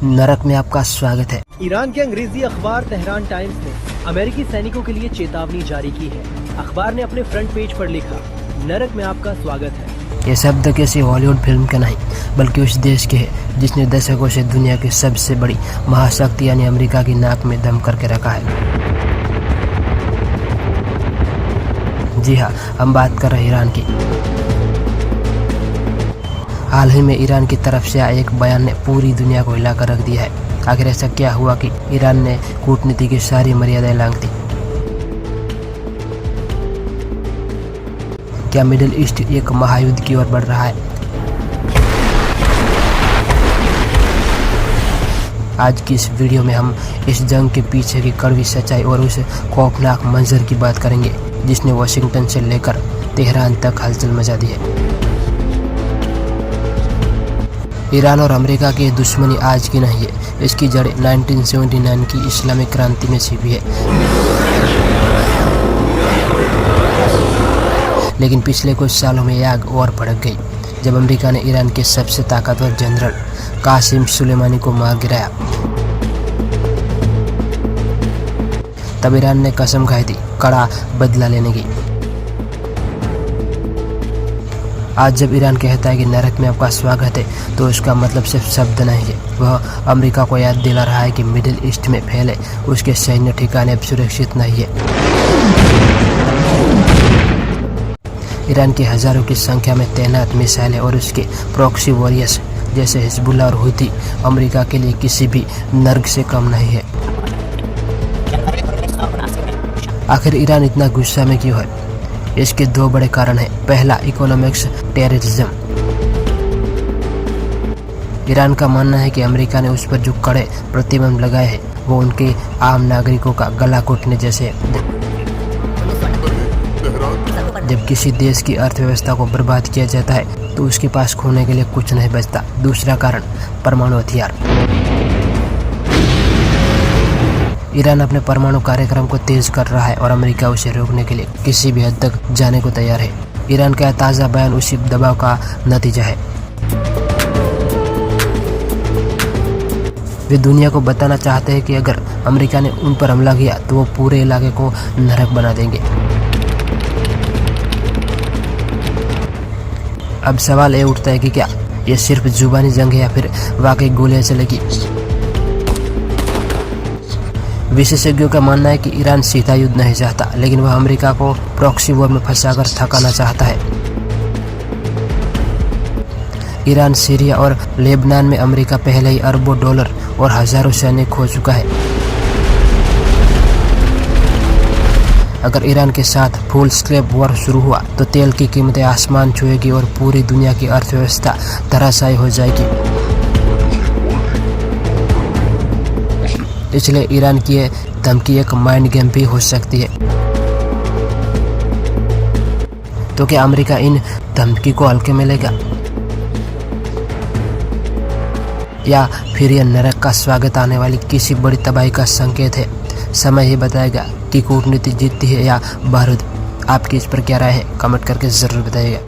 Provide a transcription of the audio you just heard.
नरक में आपका स्वागत है। ईरान के अंग्रेजी अखबार तेहरान टाइम्स ने अमेरिकी सैनिकों के लिए चेतावनी जारी की है। अखबार ने अपने फ्रंट पेज पर लिखा, नरक में आपका स्वागत है। ये शब्द किसी हॉलीवुड फिल्म के नहीं बल्कि उस देश के है जिसने दशकों से दुनिया की सबसे बड़ी महाशक्ति यानी अमेरिका की नाक में दम करके रखा है। जी हाँ, हम बात कर रहे हैं ईरान की। हाल ही में ईरान की तरफ से आए एक बयान ने पूरी दुनिया को हिलाकर रख दिया है। आखिर ऐसा क्या हुआ कि ईरान ने कूटनीति की सारी मर्यादाएं लांघ दी? क्या मिडिल ईस्ट एक महायुद्ध की ओर बढ़ रहा है? आज की इस वीडियो में हम इस जंग के पीछे की कड़वी सच्चाई और उस खौफनाक मंजर की बात करेंगे जिसने वाशिंगटन से लेकर तेहरान तक हलचल मचा दी है। ईरान और अमेरिका की दुश्मनी आज की नहीं है, इसकी जड़ 1979 की इस्लामिक क्रांति में छिपी है। लेकिन पिछले कुछ सालों में यह आग और भड़क गई जब अमेरिका ने ईरान के सबसे ताकतवर जनरल कासिम सुलेमानी को मार गिराया। तब ईरान ने कसम खाई थी कड़ा बदला लेने की। आज जब ईरान कहता है कि नरक में आपका स्वागत है तो उसका मतलब सिर्फ शब्द नहीं है, वह अमेरिका को याद दिला रहा है कि मिडिल ईस्ट में फैले उसके सैन्य ठिकाने अब सुरक्षित नहीं है। ईरान की हजारों की संख्या में तैनात मिसाइलें और उसके प्रॉक्सी वॉरियर्स जैसे हिजबुल्लाह और हुती अमेरिका के लिए किसी भी नर्क से कम नहीं है। आखिर ईरान इतना गुस्सा में क्यों है? इसके दो बड़े कारण हैं। पहला, इकोनॉमिक्स टेररिज्म। ईरान का मानना है कि अमेरिका ने उस पर जो कड़े प्रतिबंध लगाए हैं वो उनके आम नागरिकों का गला घोटने जैसे हैं। जब किसी देश की अर्थव्यवस्था को बर्बाद किया जाता है तो उसके पास खोने के लिए कुछ नहीं बचता। दूसरा कारण, परमाणु हथियार। ईरान अपने परमाणु कार्यक्रम को तेज कर रहा है और अमेरिका उसे रोकने के लिए किसी भी हद तक जाने को तैयार है। ईरान का ताज़ा बयान उसी दबाव का नतीजा है। वे दुनिया को बताना चाहते हैं कि अगर अमेरिका ने उन पर हमला किया तो वो पूरे इलाके को नरक बना देंगे। अब सवाल ये उठता है कि क्या ये सिर्फ जुबानी जंग है या फिर वाकई गोलियां चलेगी? विशेषज्ञों का मानना है कि ईरान सीधा युद्ध नहीं चाहता, लेकिन वह अमेरिका को प्रॉक्सी वॉर में फंसाकर थकाना चाहता है। ईरान, सीरिया और लेबनान में अमेरिका पहले ही अरबों डॉलर और हजारों सैनिक खो चुका है। अगर ईरान के साथ फुल स्केल वॉर शुरू हुआ तो तेल की कीमतें आसमान छुएगी और पूरी दुनिया की अर्थव्यवस्था धराशायी हो जाएगी। इसलिए ईरान की यह धमकी एक माइंड गेम भी हो सकती है। तो क्या अमेरिका इन धमकी को हल्के में लेगा या फिर यह नरक का स्वागत आने वाली किसी बड़ी तबाही का संकेत है? समय ही बताएगा कि कूटनीति जीतती है या बारूद। आपकी इस पर क्या राय है? कमेंट करके जरूर बताइएगा।